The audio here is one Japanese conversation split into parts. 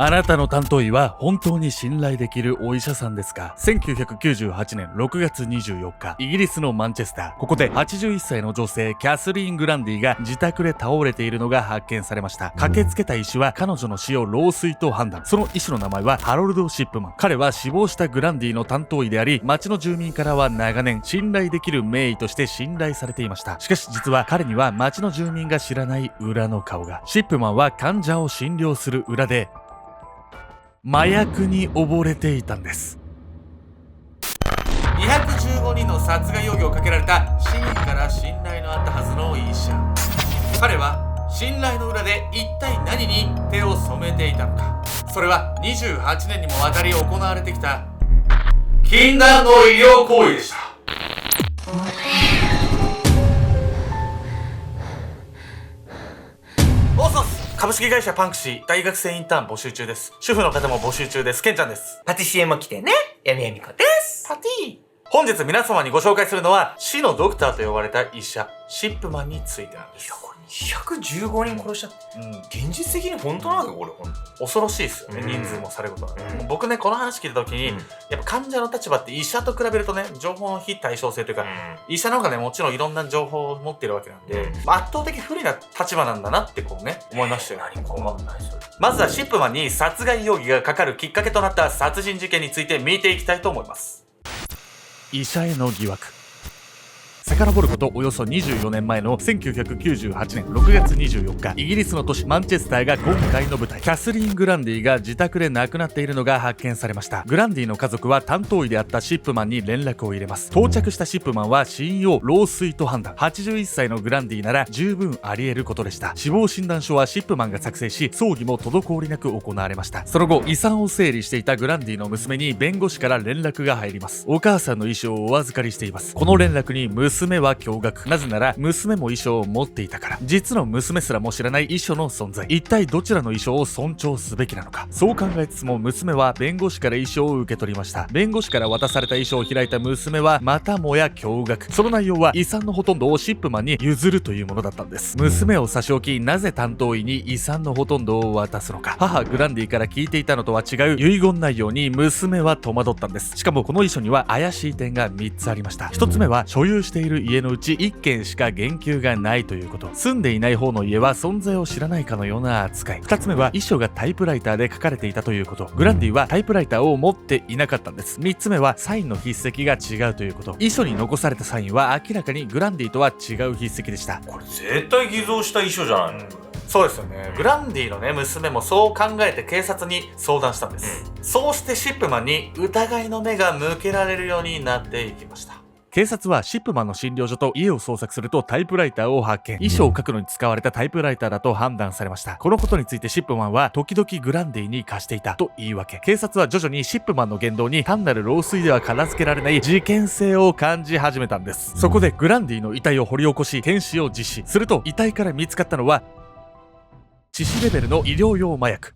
あなたの担当医は本当に信頼できるお医者さんですか？ 1998 年6月24日、イギリスのマンチェスター。ここで81歳の女性キャスリーン・グランディが自宅で倒れているのが発見されました。駆けつけた医師は彼女の死を老衰と判断。その医師の名前はハロルド・シップマン。彼は死亡したグランディの担当医であり、町の住民からは長年信頼できる名医として信頼されていました。しかし実は彼には町の住民が知らない裏の顔が。シップマンは患者を診療する裏で麻薬に溺れていたんです。215人の殺害容疑をかけられた市民から信頼のあったはずの医者。彼は信頼の裏で一体何に手を染めていたのか。それは28年にもわたり行われてきた禁断の医療行為でした。株式会社パンクシー大学生インターン募集中です。主婦の方も募集中です。ケンちゃんです。パティシエも来てね。やみやみこです。パティ。本日皆様にご紹介するのは死のドクターと呼ばれた医者シップマンについてなんです。215人殺しちゃって、現実的に本当なのかこれ。恐ろしいですよね、人数もされることは、僕ねこの話聞いた時に、やっぱ患者の立場って医者と比べるとね情報の非対称性というか、医者の方がねもちろんいろんな情報を持ってるわけなんで、圧倒的不利な立場なんだなってこうね思いましたよ。何かわかんないそれ。まずはシップマンに殺害容疑がかかるきっかけとなった殺人事件について見ていきたいと思います。医者への疑惑。遡ることおよそ24年前の1998年6月24日、イギリスの都市マンチェスターが今回の舞台。キャスリーン・グランディが自宅で亡くなっているのが発見されました。グランディの家族は担当医であったシップマンに連絡を入れます。到着したシップマンは死因を老衰と判断。81歳のグランディなら十分あり得ることでした。死亡診断書はシップマンが作成し、葬儀も滞りなく行われました。その後、遺産を整理していたグランディの娘に弁護士から連絡が入ります。お母さんの遺書をお預かりしています。この連絡に娘は驚愕。なぜなら娘も遺書を持っていたから。実の娘すらも知らない遺書の存在。一体どちらの遺書を尊重すべきなのか。そう考えつつも娘は弁護士から遺書を受け取りました。弁護士から渡された遺書を開いた娘はまたもや驚愕。その内容は遺産のほとんどをシップマンに譲るというものだったんです。娘を差し置き、なぜ担当医に遺産のほとんどを渡すのか。母グランディから聞いていたのとは違う遺言内容に娘は戸惑ったんです。しかもこの遺書には怪しい点が3つありました。1つ目は所有している家のうち1軒しか言及がないということ。住んでいない方の家は存在を知らないかのような扱い。2つ目は遺書がタイプライターで書かれていたということ。グランディはタイプライターを持っていなかったんです。3つ目はサインの筆跡が違うということ。遺書に残されたサインは明らかにグランディとは違う筆跡でした。これ絶対偽造した遺書じゃないの、そうですよね。グランディのね娘もそう考えて警察に相談したんです、そうしてシップマンに疑いの目が向けられるようになっていきました。警察はシップマンの診療所と家を捜索するとタイプライターを発見。遺書を書くのに使われたタイプライターだと判断されました。このことについてシップマンは時々グランディに貸していたと言い訳。警察は徐々にシップマンの言動に単なる老衰では片付けられない事件性を感じ始めたんです。そこでグランディの遺体を掘り起こし検視を実施すると、遺体から見つかったのは致死レベルの医療用麻薬。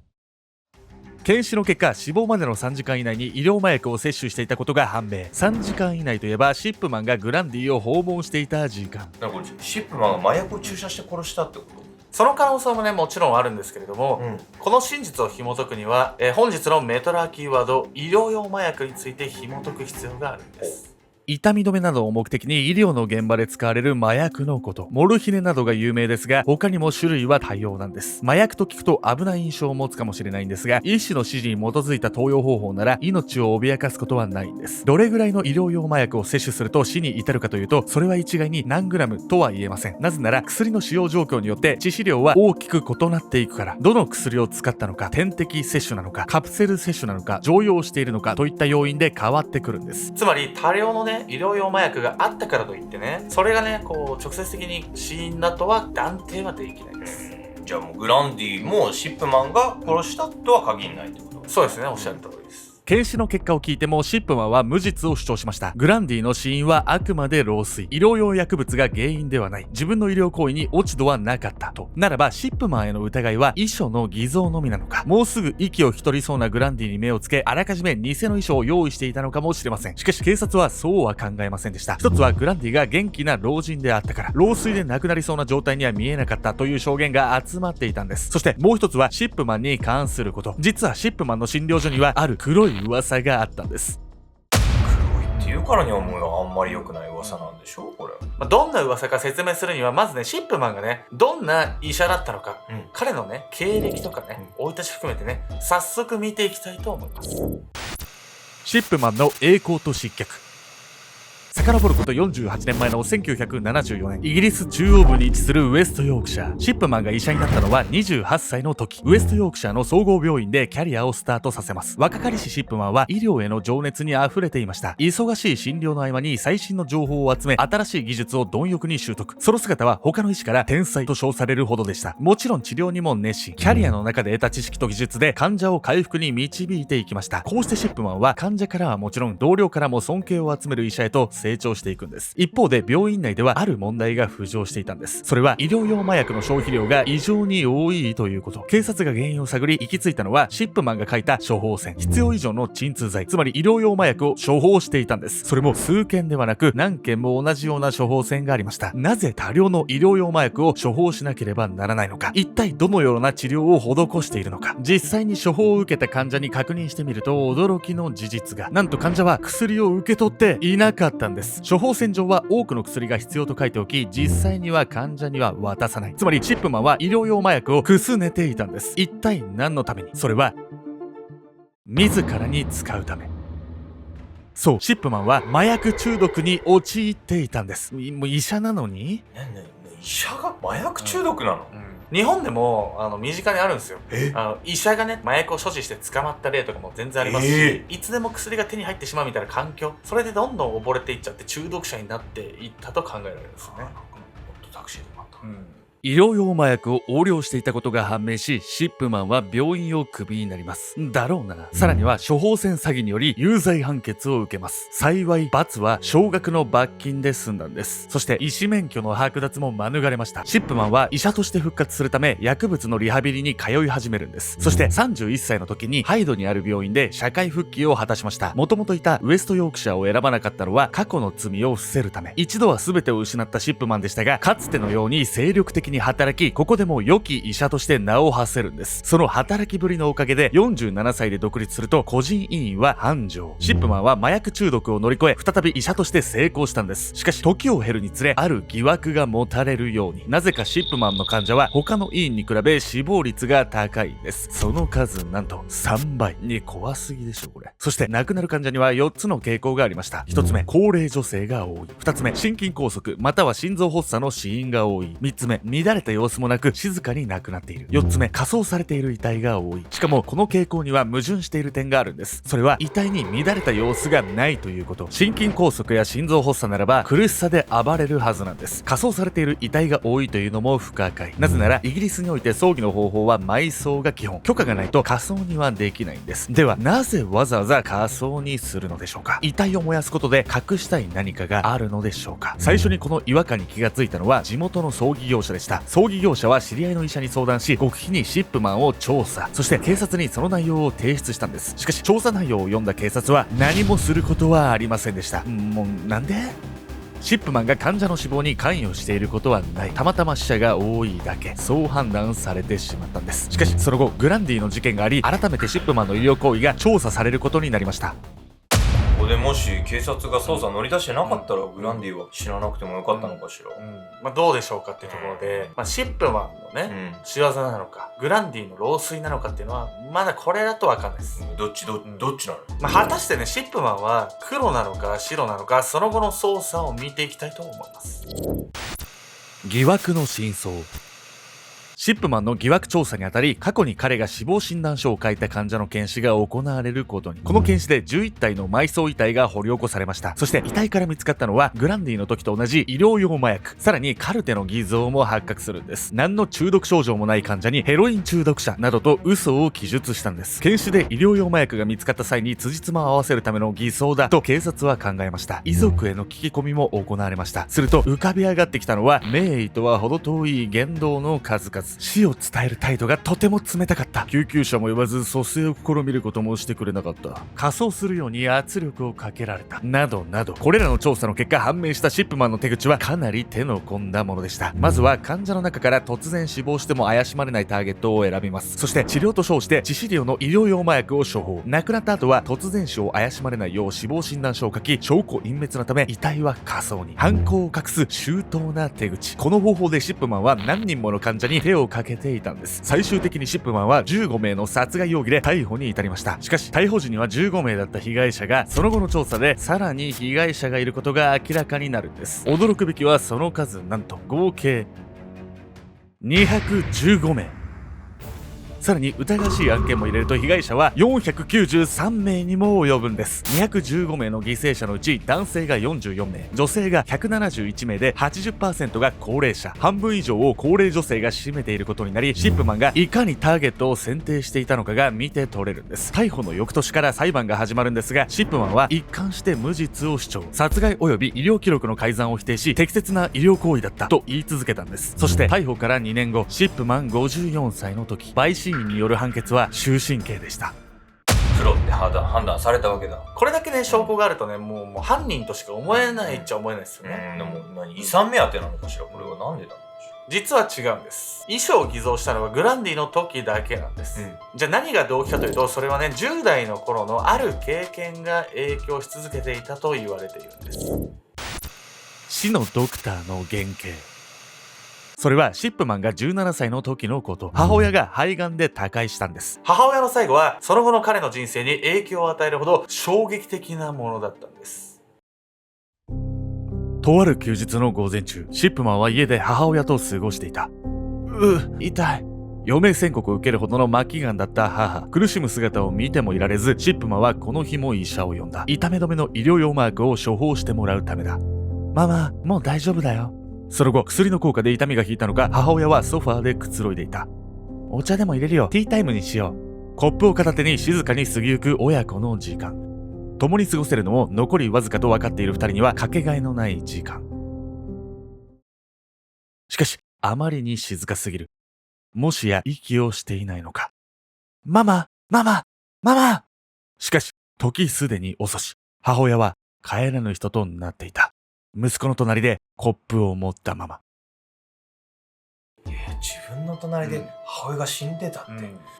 検視の結果、死亡までの3時間以内に医療麻薬を摂取していたことが判明。3時間以内といえばシップマンがグランディを訪問していた時間。なんかシップマンが麻薬を注射して殺したってこと？その可能性もねもちろんあるんですけれども、この真実を紐解くには、本日のメトラーキーワード医療用麻薬について紐解く必要があるんです。痛み止めなどを目的に医療の現場で使われる麻薬のこと。モルヒネなどが有名ですが、他にも種類は多様なんです。麻薬と聞くと危ない印象を持つかもしれないんですが、医師の指示に基づいた投与方法なら命を脅かすことはないんです。どれぐらいの医療用麻薬を摂取すると死に至るかというと、それは一概に何グラムとは言えません。なぜなら薬の使用状況によって致死量は大きく異なっていくから。どの薬を使ったのか、点滴摂取なのか、カプセル摂取なのか、常用しているのかといった要因で変わってくるんです。つまり多量のね医療用麻薬があったからといってね、それがねこう直接的に死因だとは断定はできないです。じゃあもうグランディもシップマンが殺したとは限らないってこと？そうですね、おっしゃる通りです。検視の結果を聞いてもシップマンは無実を主張しました。グランディの死因はあくまで老衰、医療用薬物が原因ではない、自分の医療行為に落ち度はなかったと。ならばシップマンへの疑いは遺書の偽造のみなのか、もうすぐ息を引き取りそうなグランディに目をつけ、あらかじめ偽の遺書を用意していたのかもしれません。しかし警察はそうは考えませんでした。一つはグランディが元気な老人であったから、老衰で亡くなりそうな状態には見えなかったという証言が集まっていたんです。そしてもう一つはシップマンに関すること。実はシップマンの診療所にはある黒い噂があったんです。黒いっていうからにはもうあんまり良くない噂なんでしょこれ。どんな噂か説明するには、まずね、シップマンがね、どんな医者だったのか、彼のね、経歴とかね、生い立ち含めてね、早速見ていきたいと思います。シップマンの栄光と失脚。遡ること48年前の1974年、イギリス中央部に位置するウエストヨークシャー。シップマンが医者になったのは28歳の時、ウエストヨークシャーの総合病院でキャリアをスタートさせます。若かりしシップマンは医療への情熱に溢れていました。忙しい診療の合間に最新の情報を集め、新しい技術を貪欲に習得。その姿は他の医師から天才と称されるほどでした。もちろん治療にも熱心、キャリアの中で得た知識と技術で患者を回復に導いていきました。こうしてシップマンは患者からはもちろん同僚からも尊敬を集める医者へと成長していくんです。一方で病院内ではある問題が浮上していたんです。それは医療用麻薬の消費量が異常に多いということ。警察が原因を探り行き着いたのはシップマンが書いた処方箋。必要以上の鎮痛剤、つまり医療用麻薬を処方していたんです。それも数件ではなく何件も同じような処方箋がありました。なぜ多量の医療用麻薬を処方しなければならないのか、一体どのような治療を施しているのか、実際に処方を受けた患者に確認してみると驚きの事実が。なんと患者は薬を受け取っていなかったんです。処方箋上は多くの薬が必要と書いておき、実際には患者には渡さない。つまりシップマンは医療用麻薬をくすねていたんです。一体何のために？それは自らに使うため。そう、シップマンは麻薬中毒に陥っていたんです。もう医者なのに？医者が麻薬中毒なの？日本でも身近にあるんですよ。医者がね、麻薬を所持して捕まった例とかも全然ありますし、いつでも薬が手に入ってしまうみたいな環境、それでどんどん溺れていっちゃって中毒者になっていったと考えられるんですよね。タクシーでもあった。医療用麻薬を横領していたことが判明し、シップマンは病院をクビになります。だろうな。さらには処方箋詐欺により有罪判決を受けます。幸い罰は少額の罰金で済んだんです。そして医師免許の剥奪も免れました。シップマンは医者として復活するため薬物のリハビリに通い始めるんです。そして31歳の時にハイドにある病院で社会復帰を果たしました。もともといたウエストヨークシャーを選ばなかったのは過去の罪を伏せるため。一度は全てを失ったシップマンでしたが、かつてのように精力的に働き、ここでも良き医者として名を馳せるんです。その働きぶりのおかげで47歳で独立すると個人委員は繁盛。シップマンは麻薬中毒を乗り越え再び医者として成功したんです。しかし時を経るにつれある疑惑が持たれるように。なぜかシップマンの患者は他の医院に比べ死亡率が高いんです。その数なんと3倍に。怖すぎでしょこれ。そして亡くなる患者には4つの傾向がありました。1つ目、高齢女性が多い。2つ目、心筋梗塞または心臓発作の死因が多い。3つ目、乱れた様子もなく静かに亡くなっている。4つ目、火葬されている遺体が多い。しかもこの傾向には矛盾している点があるんです。それは遺体に乱れた様子がないということ。心筋梗塞や心臓発作ならば苦しさで暴れるはずなんです。火葬されている遺体が多いというのも不可解。なぜならイギリスにおいて葬儀の方法は埋葬が基本。許可がないと火葬にはできないんです。ではなぜわざわざ火葬にするのでしょうか。遺体を燃やすことで隠したい何かがあるのでしょうか。最初にこの違和感に気がついたのは地元の葬儀業者でした。葬儀業者は知り合いの医者に相談し、極秘にシップマンを調査、そして警察にその内容を提出したんです。しかし調査内容を読んだ警察は何もすることはありませんでした。もうなんで？シップマンが患者の死亡に関与していることはない。たまたま死者が多いだけ。そう判断されてしまったんです。しかしその後グランディの事件があり、改めてシップマンの医療行為が調査されることになりました。ここでもし警察が捜査乗り出してなかったらグランディは知らなくてもよかったのかしら。どうでしょうかっていうところで、シップマンのね、仕業なのかグランディの老衰なのかっていうのはまだこれだと分かんないです。どっちなの？果たしてね、シップマンは黒なのか白なのか、その後の捜査を見ていきたいと思います。疑惑の真相。シップマンの疑惑調査にあたり、過去に彼が死亡診断書を書いた患者の検視が行われることに。この検視で11体の埋葬遺体が掘り起こされました。そして遺体から見つかったのはグランディの時と同じ医療用麻薬、さらにカルテの偽造も発覚するんです。何の中毒症状もない患者にヘロイン中毒者などと嘘を記述したんです。検視で医療用麻薬が見つかった際に辻褄を合わせるための偽装だと警察は考えました。遺族への聞き込みも行われました。すると浮かび上がってきたのは名医とは程遠い言動の数々。死を伝える態度がとても冷たかった。救急車も呼ばず蘇生を試みることもしてくれなかった。仮装するように圧力をかけられた。などなど、これらの調査の結果判明したシップマンの手口はかなり手の込んだものでした。まずは患者の中から突然死亡しても怪しまれないターゲットを選びます。そして治療と称して致死量の医療用麻薬を処方。亡くなった後は突然死を怪しまれないよう死亡診断書を書き、証拠隠滅のため遺体は火葬に。犯行を隠す周到な手口。この方法でシップマンは何人もの患者に手をかけていたんです。最終的にシップマンは15名の殺害容疑で逮捕に至りました。しかし逮捕時には15名だった被害者が、その後の調査でさらに被害者がいることが明らかになるんです。驚くべきはその数、なんと合計215名。さらに疑わしい案件も入れると被害者は493名にも及ぶんです。215名の犠牲者のうち男性が44名、女性が171名で 80% が高齢者。半分以上を高齢女性が占めていることになり、シップマンがいかにターゲットを選定していたのかが見て取れるんです。逮捕の翌年から裁判が始まるんですが、シップマンは一貫して無実を主張。殺害及び医療記録の改ざんを否定し、適切な医療行為だったと言い続けたんです。そして逮捕から2年後、シップマン54歳の時、陪審員による判決は終身刑でした。プロって判断されたわけだ。これだけね証拠があるとね、もう犯人としか思えないっちゃ思えないですよね。でも遺産目当てなのかしら。これはなんでだろう。実は違うんです。遺書を偽造したのはグランディの時だけなんです。じゃあ何が動機かというと、それはね10代の頃のある経験が影響し続けていたと言われているんです。死のドクターの原型。それはシップマンが17歳の時のこと。母親が肺がんで他界したんです。母親の最後はその後の彼の人生に影響を与えるほど衝撃的なものだったんです。とある休日の午前中、シップマンは家で母親と過ごしていた。痛い。余命宣告を受けるほどの末期がんだった母。苦しむ姿を見てもいられず、シップマンはこの日も医者を呼んだ。痛め止めの医療用麻薬を処方してもらうためだ。ママ、もう大丈夫だよ。その後、薬の効果で痛みが引いたのか、母親はソファーでくつろいでいた。お茶でも入れるよ。ティータイムにしよう。コップを片手に静かに過ぎゆく親子の時間。共に過ごせるのも残りわずかと分かっている二人にはかけがえのない時間。しかし、あまりに静かすぎる。もしや息をしていないのか。ママ、ママ、ママ。しかし、時すでに遅し、母親は帰らぬ人となっていた。息子の隣でコップを持ったまま。自分の隣で母親が死んでたって、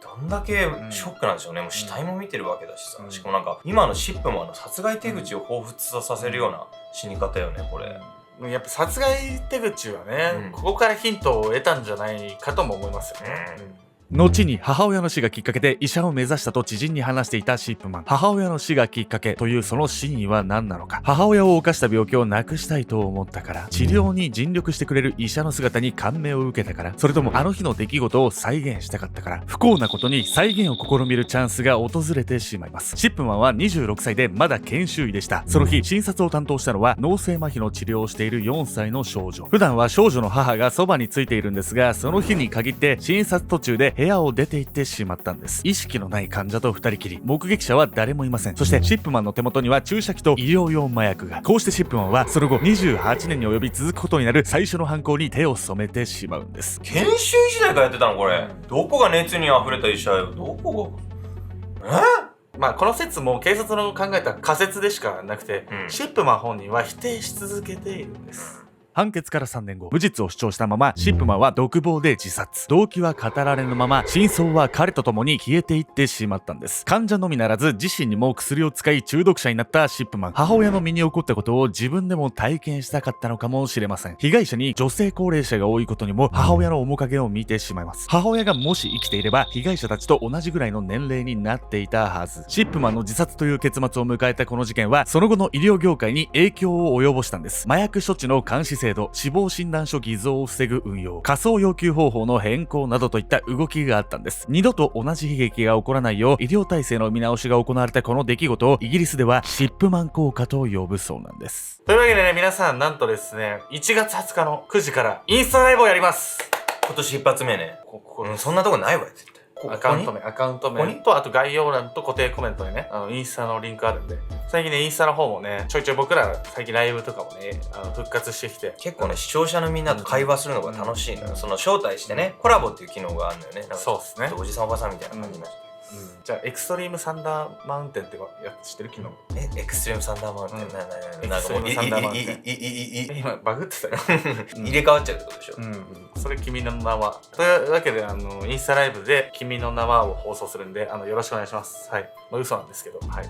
どんだけショックなんでしょうね。もう死体も見てるわけだしさ、しかもなんか今のシップマンの殺害手口を彷彿とさせるような死に方よね、これ。やっぱ殺害手口はね、ここからヒントを得たんじゃないかとも思いますよね。後に母親の死がきっかけで医者を目指したと知人に話していたシップマン。母親の死がきっかけというその真意は何なのか。母親を犯した病気をなくしたいと思ったから、治療に尽力してくれる医者の姿に感銘を受けたから、それともあの日の出来事を再現したかったから。不幸なことに再現を試みるチャンスが訪れてしまいます。シップマンは26歳でまだ研修医でした。その日診察を担当したのは脳性麻痺の治療をしている4歳の少女。普段は少女の母がそばについているんですが、その日に限って診察途中で部屋を出て行ってしまったんです。意識のない患者と二人きり。目撃者は誰もいません。そしてシップマンの手元には注射器と医療用麻薬が。こうしてシップマンはその後28年に及び続くことになる最初の犯行に手を染めてしまうんです。研修医時代からやってたのこれ。どこが熱に溢れた医者よ。どこがこの説も警察の考えた仮説でしかなくて、シップマン本人は否定し続けているんです。判決から3年後、無実を主張したままシップマンは独房で自殺。動機は語られぬまま真相は彼と共に消えていってしまったんです。患者のみならず自身にも薬を使い中毒者になったシップマン。母親の身に起こったことを自分でも体験したかったのかもしれません。被害者に女性高齢者が多いことにも母親の面影を見てしまいます。母親がもし生きていれば被害者たちと同じぐらいの年齢になっていたはず。シップマンの自殺という結末を迎えたこの事件はその後の医療業界に影響を及ぼしたんです。麻薬処置の監視制度、死亡診断書偽造を防ぐ運用、仮想要求方法の変更などといった動きがあったんです。二度と同じ悲劇が起こらないよう医療体制の見直しが行われたこの出来事をイギリスではシップマン効果と呼ぶそうなんです。というわけでね、皆さんなんとですね、1月20日の9時からインスタライブをやります。今年一発目ね。こそんなとこないわよ、絶対。アカウント名と、あと概要欄と固定コメントにね、インスタのリンクあるんで、最近ね、インスタの方もね、ちょいちょい僕ら最近ライブとかもね、復活してきて。結構ね、視聴者のみんなと会話するのが楽しいのよ。その招待してね、コラボっていう機能があるのよね。なんかそうっすね。おじさんおばさんみたいな感じになっちゃう。じゃあ、エクストリームサンダーマウンテンってやつ知ってる昨日。エクストリームサンダーマウンテン。なんかもう、今バグってたよ。入れ替わっちゃうってことでしょ。それ君の名は。というわけで、インスタライブで君の名はを放送するんで、よろしくお願いします。はい。嘘なんですけど、はい。